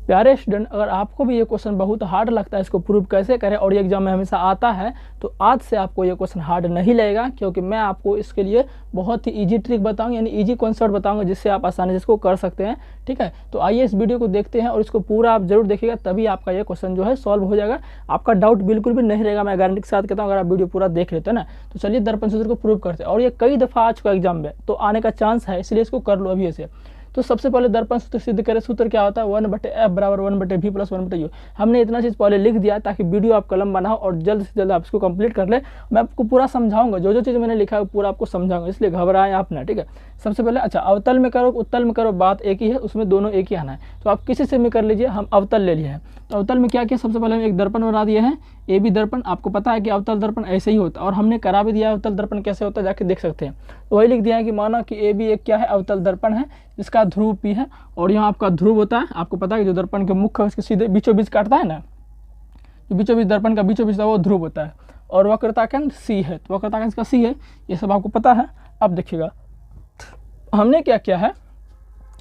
प्यारे स्टूडेंट, अगर आपको भी ये क्वेश्चन बहुत हार्ड लगता है इसको प्रूव कैसे करें और ये एग्जाम में हमेशा आता है, तो आज से आपको ये क्वेश्चन हार्ड नहीं लगेगा, क्योंकि मैं आपको इसके लिए बहुत ही इजी ट्रिक बताऊंगा, यानी इजी कॉन्सेप्ट बताऊंगा, जिससे आप आसानी से इसको कर सकते हैं। ठीक है, तो आइए इस वीडियो को देखते हैं और इसको पूरा आप जरूर देखिएगा, तभी आपका ये क्वेश्चन जो है सॉल्व हो जाएगा। आपका डाउट बिल्कुल भी नहीं रहेगा, मैं गारंटी के साथ कहता हूँ, अगर आप वीडियो पूरा देख लेते हैं ना। तो चलिए दर्पण सूत्र को प्रूव करते हैं, और ये कई दफ़ा आ चुका एग्जाम में, तो आने का चांस है, इसलिए इसको कर लो अभी से। तो सबसे पहले दर्पण सूत्र सिद्ध करें। सूत्र क्या होता है? 1/f बराबर 1/v प्लस 1/u। हमने इतना चीज़ पहले लिख दिया ताकि वीडियो आपका लंबा ना हो और जल्द से जल्द आप इसको कंप्लीट कर ले। मैं आपको पूरा समझाऊंगा, जो जो चीज़ मैंने लिखा है पूरा आपको समझाऊंगा, इसलिए घबराएं आप ना। ठीक है, सबसे पहले अच्छा अवतल में करो उत्तल में करो, बात एक ही है, उसमें दोनों एक ही आना है। तो आप किसी से भी कर लीजिए, हम अवतल ले लिए हैं। तो अवतल में क्या किया? सबसे पहले हम एक दर्पण बना दिए हैं, ए बी दर्पण। आपको पता है कि अवतल दर्पण ऐसे ही होता है, और हमने करा भी दिया अवतल दर्पण कैसे होता है, जाके देख सकते हैं। तो वही लिख दिया है कि माना कि ए बी एक क्या है? अवतल दर्पण है, इसका ध्रुव पी है, और यहाँ आपका ध्रुव होता है। आपको पता है कि जो दर्पण के मुख्य है उसके सीधे बीचों बीच काटता है ना, जो बीचों बीच दर्पण का बीचों बीच वो ध्रुव होता है, और वक्रताकेंद्र सी है, तो वक्रताकेंद्र इसका सी है, ये सब आपको पता है। अब देखिएगा हमने क्या किया है,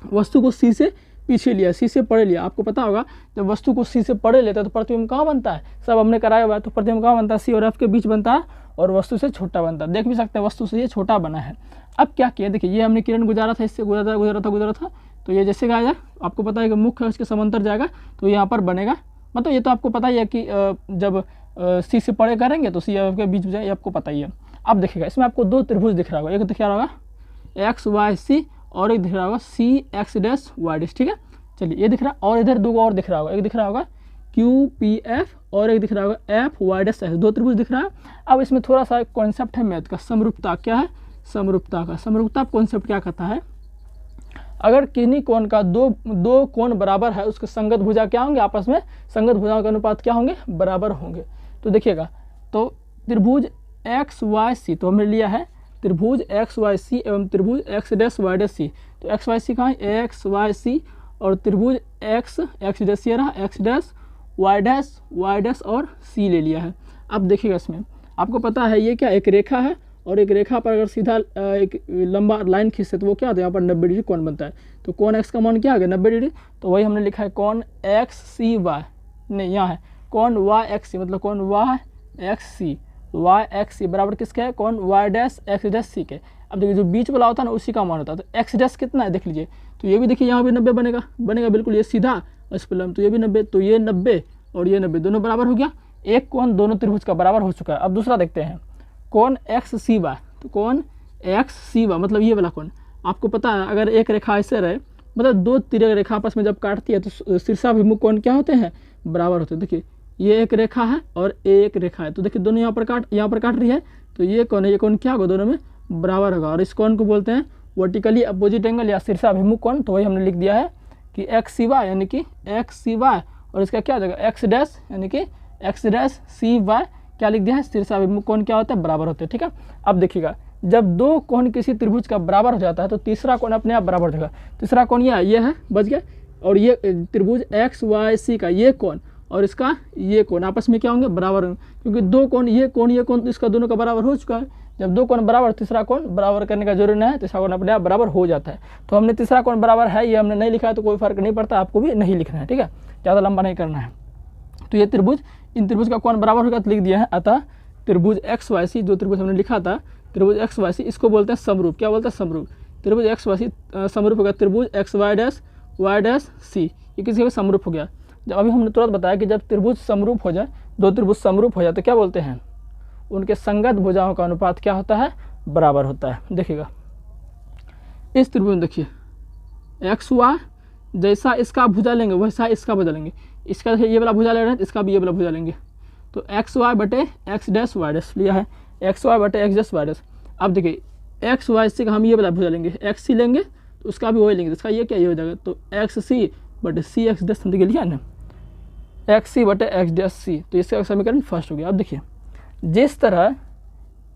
वस्तु को सी से पीछे लिया, सी से पढ़े लिया। आपको पता होगा जब वस्तु को सी से पढ़े लेते हैं तो प्रतिबिंब कहाँ बनता है? सब हमने कराया हुआ है, तो प्रतिबिंब कहाँ बनता है? सी और एफ के बीच बनता है, और वस्तु से छोटा बनता है। देख भी सकते हैं वस्तु से ये छोटा बना है। अब क्या किया, देखिए ये हमने किरण गुजारा था, इससे गुजरा था, तो ये जैसे गाया, आपको पता है कि मुख्य है उसके समांतर जाएगा, तो यहाँ पर बनेगा। मतलब ये तो आपको पता ही है कि जब सी से पढ़े करेंगे तो सी एफ के बीच जाए, ये आपको पता ही है। अब देखिएगा इसमें आपको दो त्रिभुज दिख रहा होगा, एक दिख रहा होगा एक्स वाई सी, और एक दिख रहा होगा सी एक्स डैश वाई डैश। ठीक है, चलिए ये दिख रहा है, और इधर दो और दिख रहा होगा, एक दिख रहा होगा क्यू पी एफ, और एक दिख रहा होगा एफ वाई डैश एस। दो त्रिभुज दिख रहा है। अब इसमें थोड़ा सा कॉन्सेप्ट है मैथ का, समरूपता। क्या है? समरूपता का। समरूपता कॉन्सेप्ट क्या कहता है? अगर किन्हीं कोण का दो कोण बराबर है, उसके संगत भुजा क्या होंगे? आपस में संगत भुजाओं के अनुपात क्या होंगे? बराबर होंगे। तो देखिएगा, तो त्रिभुज एक्स वाई सी तो हमने लिया है, त्रिभुज एक्स वाई सी एवं त्रिभुज x dash Y dash C. तो एक्स वाई सी कहाँ है? एक्स वाई सी, और त्रिभुज एक्स डैश ये रहा, एक्स डैश वाई डैश और सी ले लिया है। अब देखिएगा इसमें आपको पता है ये क्या, एक रेखा है, और एक रेखा पर अगर सीधा एक लंबा लाइन खींचते तो वो क्या होता है? यहाँ पर 90 डिग्री कोण बनता है। तो कोण एक्स का मान क्या आ गया? 90 डिग्री। तो वही हमने लिखा है कोण एक्स सी वाई, नहीं यहाँ है कोण वाई एक्स सी, मतलब कोण वाई एक्स सी, वाई एक्स सी बराबर किसके है? कोण Y dash X dash C के। अब देखिए जो बीच वाला होता है ना उसी का मान होता है। तो एक्स डैश कितना है देख लीजिए, तो ये भी देखिए यहाँ भी 90 बनेगा बिल्कुल, ये सीधा इस पर लंब, तो ये भी 90, तो ये 90 और ये 90 दोनों बराबर हो गया। एक कोण दोनों त्रिभुज का बराबर हो चुका है। अब दूसरा देखते हैं, कोण एक्स सी वाई। तो कोण एक्स सी वाई मतलब ये वाला कोण, आपको पता है अगर एक रेखा ऐसे रहे, मतलब दो तिरक रेखा आपस में जब काटती है तो शीर्षाभिमुख कोण क्या होते हैं? बराबर होते हैं। देखिए ये एक रेखा है और एक रेखा है, तो देखिए दोनों यहाँ पर काट रही है, तो ये कोण है, ये कोण क्या होगा? दोनों में बराबर होगा, और इस कोण को बोलते हैं वर्टिकली अपोजिट एंगल या शीर्षाभिमुख कोण। तो वही हमने लिख दिया है कि एक्स सी वाई, यानी कि एक्स सी वाई, और इसका क्या हो जाएगा? एक्स डैश, यानी कि एक्स डैश सी वाई, क्या लिख दिया है? शीर्षाभिमुख कोण क्या होता है? बराबर होते हैं। ठीक है, अब देखिएगा जब दो कोण किसी त्रिभुज का बराबर हो जाता है तो तीसरा कोण अपने आप बराबर हो जाएगा। तीसरा कोण ये है, बच गया, और ये त्रिभुज एक्स वाई सी का ये कोण और इसका ये कोण आपस में क्या होंगे? बराबर होंगे, क्योंकि दो कोण ये कोण इसका दोनों का बराबर हो चुका है। जब दो कोण बराबर, तीसरा कोण बराबर करने का जरूरी नहीं है, तीसरा कोण अपने आप बराबर हो जाता है। तो हमने तीसरा कोण बराबर है, ये हमने नहीं लिखा है, तो कोई फर्क नहीं पड़ता, आपको भी नहीं लिखना है। ठीक है, ज़्यादा लंबा नहीं करना है। तो ये त्रिभुज, इन त्रिभुज का कोण बराबर होगा तो लिख दिया है। अतः त्रिभुज एक्स वाई सी, जो त्रिभुज हमने लिखा था त्रिभुज एक्स वाई सी, इसको बोलते हैं समरूप। क्या बोलते हैं? समरूप। त्रिभुज एक्स वाई सी समरूप हो गया त्रिभुज एक्स वाई डैश सी, ये किसी का समरूप हो गया। जब अभी हमने तुरंत बताया कि जब त्रिभुज समरूप हो जाए, दो त्रिभुज समरूप हो जाए तो क्या बोलते हैं? उनके संगत भुजाओं का अनुपात क्या होता है? बराबर होता है। देखिएगा इस त्रिभुज में देखिए एक्स वाई, जैसा इसका भुजा लेंगे वैसा इसका भुजा लेंगे, इसका देखिए ये वाला भुजा ले रहे हैं, इसका भी ये वाला भुजा लेंगे। तो एक्स वाई बटे एक्स डैश वाई डैश लिया है, एक्स वाई बटे एक्स डैश वाई डैश। अब देखिए एक्स वाई से हम ये वाला भुजा लेंगे, एक्स सी लेंगे तो उसका भी वही लेंगे, इसका ये क्या ये हो जाएगा, तो एक्स सी बटे सी एक्स डैश देखिए लिया ना, एक्स सी बटे एक्स डैश सी, तो इसका समीकरण फर्स्ट हो गया। अब देखिए जिस तरह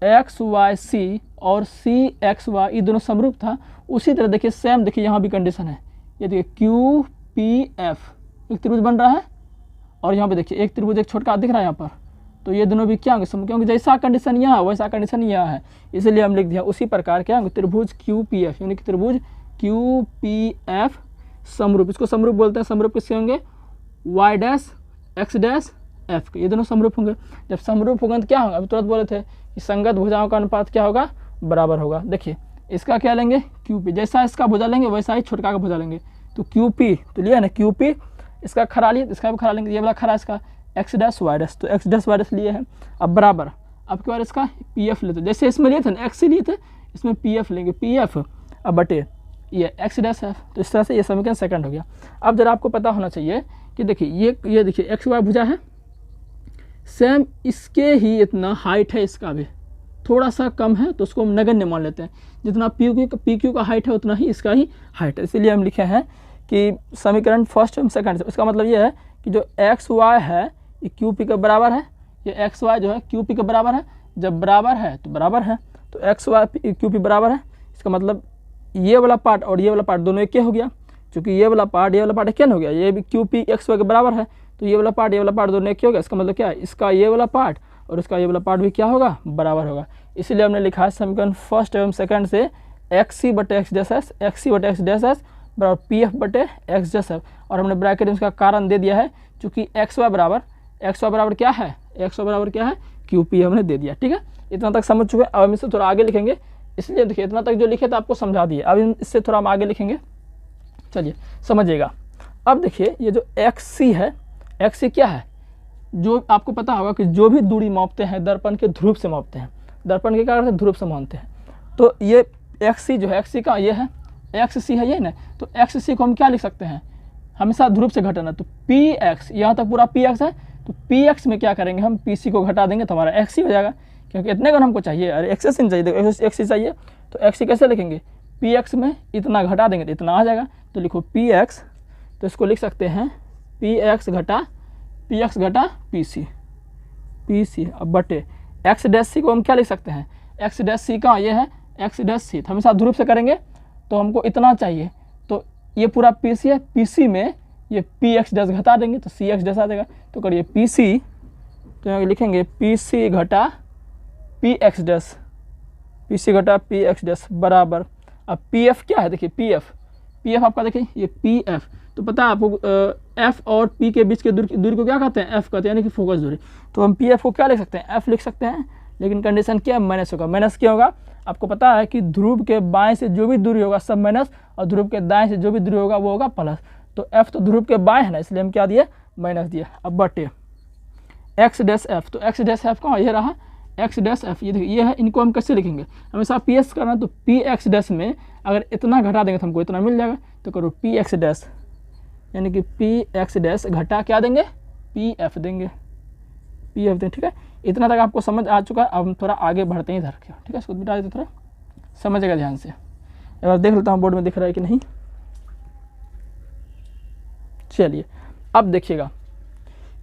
एक्स वाई सी और सी एक्स वाई ये दोनों समरूप था, उसी तरह देखिए सेम, देखिए यहाँ भी कंडीशन है, ये देखिए क्यू पी एफ एक त्रिभुज बन रहा है, और यहाँ पे देखिए एक त्रिभुज एक छोटा दिख रहा है यहाँ पर, तो ये दोनों भी क्या होंगे? क्योंकि जैसा कंडीशन यहाँ वैसा कंडीशन यहाँ है, इसलिए हम लिख दिया उसी प्रकार क्या होंगे? त्रिभुज क्यू पी एफ, यानी कि त्रिभुज क्यू पी एफ समरूप। इसको समरूप बोलते हैं। समरूप किसके होंगे? Y dash X dash F के, ये दोनों समरूप होंगे। जब समरूप होंगे तो क्या होगा, अभी तुरंत बोले थे कि संगत भुजाओं का अनुपात क्या होगा, बराबर होगा। देखिए इसका क्या लेंगे, क्यू पी, जैसा इसका भुजा लेंगे वैसा ही छोटका का भुजा लेंगे, तो क्यू पी तो लिया ना, क्यू पी इसका खरा लिए, इसका भी खरा लेंगे, ये वाला खरा इसका एक्स डैश वाई डैश, तो एक्स डैश वाई डैश लिए हैं। अब बराबर, अब के बाद इसका पी एफ लेते, जैसे इसमें लिए थे ना एक्स लिए थे, इसमें पी एफ लेंगे, पी एफ अब बटे ये एक्स डैश एफ, तो इस तरह से ये समीकरण सेकंड हो गया। अब जरा आपको पता होना चाहिए कि देखिए ये देखिए एक्स वाई भुजा है, सेम इसके ही इतना हाइट है, इसका भी थोड़ा सा कम है तो उसको हम नगण्य मान लेते हैं, जितना पी क्यू का हाइट है उतना ही इसका ही हाइट है, इसीलिए हम लिखे हैं कि समीकरण फर्स्ट एवं सेकंड से। इसका मतलब ये है कि जो एक्स वाई है ये क्यू पी के बराबर है, ये एक्स वाई जो है क्यू पी के बराबर है, जब बराबर है तो बराबर है, तो एक्स वाई क्यू पी बराबर है, इसका मतलब ये वाला पार्ट और ये वाला पार्ट दोनों एक हो गया, क्योंकि ये वाला पार्ट एक हो गया, ये भी क्यू पी एक्स वाई के बराबर है, तो ये वाला पार्ट दोनों एक हो गया। इसका मतलब क्या है, इसका ये वाला पार्ट और इसका ये वाला पार्ट भी क्या होगा, बराबर होगा। इसीलिए हमने लिखा है समीकरण फर्स्ट एवं सेकंड से एक्स सी बटे एक्स डैश एस, एक्स सी बटे एक्स डैश एस बराबर पी एफ बटे एक्स डैश एफ, और हमने ब्रैकेट में इसका कारण दे दिया है, चूँकि एक्स वाई बराबर क्या है, एक्स वाई बराबर क्या है, क्यू पी हमने दे दिया। ठीक है, इतना तक समझ चुके हैं। अब हम इससे थोड़ा आगे लिखेंगे, इसलिए देखिए इतना तक जो लिखे तो आपको समझा दिए, अब इससे थोड़ा हम आगे लिखेंगे, चलिए समझिएगा। अब देखिए ये जो एक्स सी है, एक्स सी क्या है, जो आपको पता होगा कि जो भी दूरी मापते हैं दर्पण के ध्रुव से मापते हैं, दर्पण के क्या करते हैं, ध्रुव से मानते हैं। तो ये एक्स सी जो है, एक्स सी का ये है, एक्स सी है ये ना, तो एक्स सी को हम क्या लिख सकते हैं, हमेशा ध्रुव से घटाना, तो पी एक्स, यहाँ तक पूरा पी एक्स है, तो पी एक्स में क्या करेंगे हम, पी सी को घटा देंगे तो हमारा एक्स सी हो जाएगा, क्योंकि इतने का हमको चाहिए, अरे एक्स सी चाहिए, देखो एक्स सी चाहिए, तो एक्स सी कैसे लिखेंगे, पी एक्स में इतना घटा देंगे तो इतना आ जाएगा, तो लिखो पी एक्स, तो इसको लिख सकते हैं पी एक्स घटा पी सी, अब बटे एक्स डैश सी को हम क्या लिख सकते हैं, एक्स डैश सी का ये है एक्स डैश सी, तो हमेशा ध्रुव से करेंगे तो हमको इतना चाहिए, तो ये पूरा पी सी है, पी सी में ये पी एक्स डैश घटा देंगे तो सी एक्स डैश आ जाएगा, तो करिए पी सी, तो यहाँ लिखेंगे पी सी घटा P X dash, P C घटा पी एक्स डैश बराबर, अब पी एफ क्या है, देखिए पी एफ आपका देखिए ये पी एफ, तो पता है आपको एफ और पी के बीच के दूरी को क्या कहते हैं, एफ कहते हैं, यानी कि फोकस दूरी। तो हम पी एफ को क्या लिख सकते हैं, एफ लिख सकते हैं, लेकिन कंडीशन क्या है, माइनस होगा। माइनस क्या होगा, आपको पता है कि ध्रुव के बाएं से जो भी दूरी होगा सब माइनस, और ध्रुव के दाएं से जो भी दूरी होगा वो होगा प्लस, तो एफ तो ध्रुव के बाएं है ना, इसलिए हम क्या दिए, माइनस दिए। अब बटे एक्स डैश एफ, तो एक्स डैश एफ कहाँ, ये रहा एक्स डैश एफ, ये देखिए ये है, इनको हम कैसे लिखेंगे, हमेशा पी एस करना, तो पी एक्स डैश में अगर इतना घटा देंगे तो हमको इतना मिल जाएगा, तो करो पी एक्स डैश, यानी कि पी एक्स डैश घटा क्या देंगे, पी एफ देंगे, पी एफ देंगे। ठीक है, इतना तक आपको समझ आ चुका है। अब हम थोड़ा आगे बढ़ते हैं इधर के, ठीक है, इसको मिटा देते, थोड़ा समझेगा ध्यान से। एक बार देख लेता हूँ बोर्ड में दिख रहा है कि नहीं। चलिए अब देखिएगा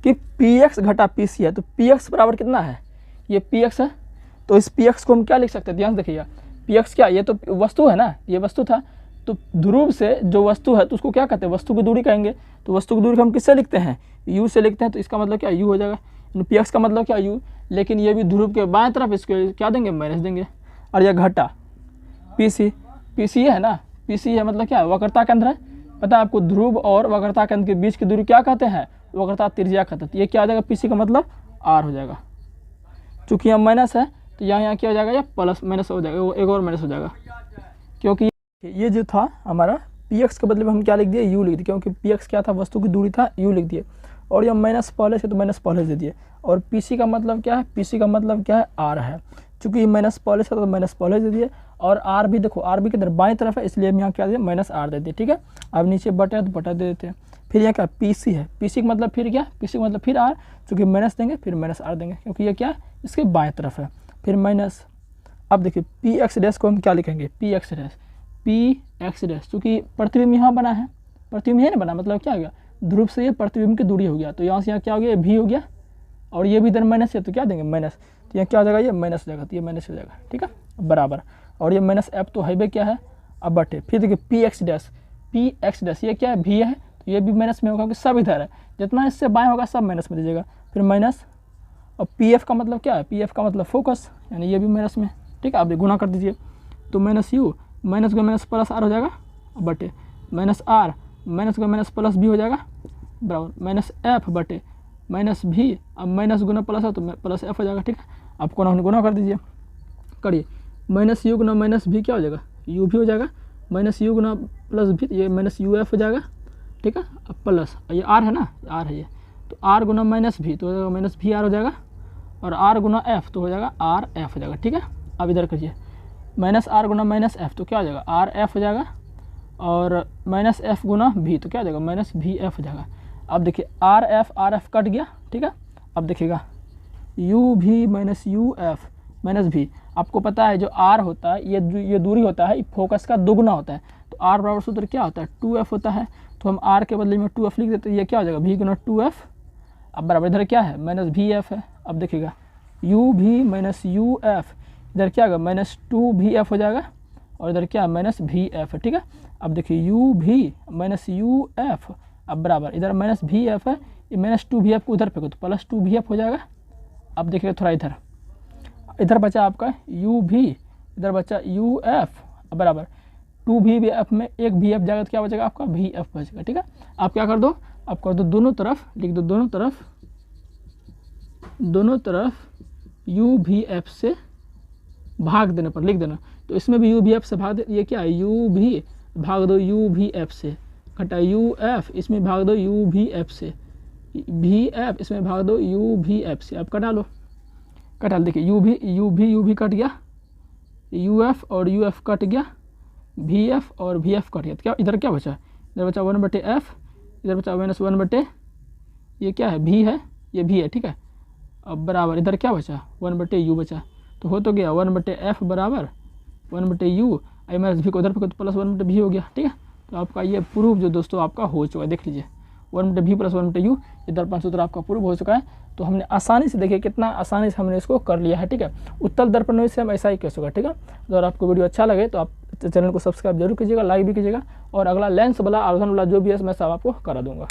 कि पी एक्स घटा पी सी है, तो पी एक्स बराबर कितना है, ये पी एक्स है, तो इस पी एक्स को हम क्या लिख सकते हैं, ध्यान से देखिएगा, पी एक्स क्या, ये तो वस्तु है ना, ये वस्तु था, तो ध्रुव से जो वस्तु है तो उसको क्या कहते हैं, वस्तु की दूरी कहेंगे, तो वस्तु की दूरी को हम किससे लिखते हैं, यू से लिखते हैं, तो इसका मतलब क्या, यू हो जाएगा, पी एक्स का मतलब क्या, यू, लेकिन ये भी ध्रुव के बाएं तरफ, इसको क्या देंगे, माइनस देंगे, और यह घटा पी सी है ना, पी सी है मतलब क्या, वक्रता केंद्र है, पता है आपको, ध्रुव और वक्रता केंद्र के बीच की दूरी क्या कहते हैं, वक्रता त्रिज्या कहते हैं, तो ये क्या आ जाएगा, पी सी का मतलब आर हो जाएगा, चूँकि यहाँ माइनस है तो यहाँ क्या हो जाएगा, या प्लस माइनस हो जाएगा, वो एक और माइनस हो जाएगा, क्योंकि ये जो था हमारा पी एक्स के बदले में हम क्या लिख दिए, यू लिख दिए, क्योंकि पी एक्स क्या था, वस्तु की दूरी था, यू लिख दिए, और ये माइनस पहले से तो माइनस पहले से दिए, और पी सी का मतलब क्या है, पी सी का मतलब क्या है, आर है, चूँकि माइनस पहले से तो माइनस पहले से दिए, और आर भी देखो, आर भी किधर, बाएं तरफ है, इसलिए हम यहाँ क्या दिए, माइनस आर दे दिए। ठीक है, अब नीचे बटा तो बटा दे देते हैं, फिर यहाँ क्या पी सी है, पी सी का मतलब फिर क्या, पी सी का मतलब फिर आर, चूँकि माइनस देंगे फिर माइनस आर देंगे, क्योंकि ये क्या इसके बाएं तरफ है, फिर माइनस। अब देखिए पी एक्स डैश को हम क्या लिखेंगे, पी एक्स डैश, चूँकि प्रतिबिंब यहाँ बना है, प्रतिबिंब ये ना बना, मतलब क्या हो गया, ध्रुव से ये प्रतिबिंब की दूरी हो गया, तो यहाँ से यहाँ क्या हो गया, भी हो गया, और ये भी इधर माइनस है, तो क्या देंगे, माइनस, तो यहाँ क्या हो जाएगा, ये माइनस हो जाएगा, तो ये माइनस हो जाएगा। ठीक है, बराबर, और ये माइनस एफ तो हाईवे क्या है, अब बटे, फिर देखिए पी एक्स डैश ये क्या है, भी है, तो ये भी माइनस में होगा, क्योंकि सब इधर है, जितना इससे बाएं होगा सब माइनस में दीजिएगा, फिर माइनस, और पी एफ का मतलब क्या है, पी एफ का मतलब फोकस, यानी ये भी माइनस में। ठीक है, आप गुना कर दीजिए, तो माइनस यू, माइनस का माइनस प्लस आर हो जाएगा, बटे माइनस आर, माइनस का माइनस प्लस भी हो जाएगा, बराबर माइनस एफ बटे माइनस भी, अब माइनस गुना प्लस है तो प्लस एफ हो जाएगा। ठीक है, आप गुना कर दीजिए, करिए माइनस यू गुना माइनस भी क्या हो जाएगा, यू भी हो जाएगा, माइनस यू गुना प्लस भी ये माइनस यू एफ हो जाएगा। ठीक है, अब प्लस ये आर है ना, आर है ये, तो आर गुना माइनस भी तो हो जाएगा माइनस भी आर हो जाएगा, और आर गुना एफ तो हो जाएगा आर एफ हो जाएगा। ठीक है, अब इधर करिए माइनस आर गुना माइनस एफ तो क्या हो जाएगा आर एफ हो जाएगा, और माइनस एफ गुना भी तो क्या हो जाएगा माइनस भी एफ हो जाएगा। अब देखिए आर एफ कट गया। ठीक है, अब देखिएगा यू भी माइनस यू एफ माइनस भी, आपको पता है जो आर होता है ये दूरी होता है फोकस का दुगुना होता है, तो आर बराबर सूत्र क्या होता है 2f होता है, तो हम आर के बदले में 2f लिख देते हैं, ये क्या हो जाएगा भी गुना 2f। अब बराबर इधर क्या है माइनस भी एफ है। अब देखिएगा यू भी माइनस यू एफ, इधर क्या होगा माइनस 2vf हो जाएगा, और इधर क्या है माइनस भी एफ है। ठीक है, अब देखिए यू भी माइनस यू एफ, अब बराबर इधर माइनस भी एफ है, ये माइनस 2vf को उधर पे तो प्लस 2vf हो जाएगा। अब देखिए थोड़ा इधर बचा आपका यू भी, इधर बचा यू एफ, बराबर 2vf में एक vf जाएगा तो क्या बचेगा आपका vf बचेगा। ठीक है, आप क्या कर दो, आप कर दो दोनों तरफ लिख दो, दोनों तरफ यू भी एफ से भाग देने पर लिख देना, तो इसमें भी यू भी एफ से भाग दे, ये क्या है यू भी भाग दो यू भी एफ से, घटा यू एफ इसमें भाग दो यू भी एफ से, भी एफ इसमें भाग दो यू भी एफ से। अब कटा लो, कटा देखिए यू भी कट गया, यू एफ और यू एफ कट गया, भी एफ और भी एफ कट गया, तो क्या इधर क्या बचा, इधर बचा 1/f, इधर बचा -1/, ये क्या है भी है, ये भी है। ठीक है, अब बराबर इधर क्या बचा 1/u बचा, तो हो तो गया 1/f बराबर 1/u, आई माइनस भी को उधर पे तो प्लस 1/v हो गया। ठीक है, तो आपका ये प्रूफ जो दोस्तों आपका हो चुका है, देख लीजिए 1/v प्लस 1/u, ये दर्पण सूत्र आपका प्रूफ हो चुका है। तो हमने आसानी से देखिए कितना आसानी से हमने इसको कर लिया है। ठीक है, उत्तल दर्पण से हम ऐसा ही कह सका। ठीक है, अगर आपको वीडियो अच्छा लगे तो आप चैनल को सब्सक्राइब जरूर कीजिएगा, लाइक भी कीजिएगा, और अगला लेंस वाला आवर्धन वाला जो भी है मैं सब आपको करा दूंगा।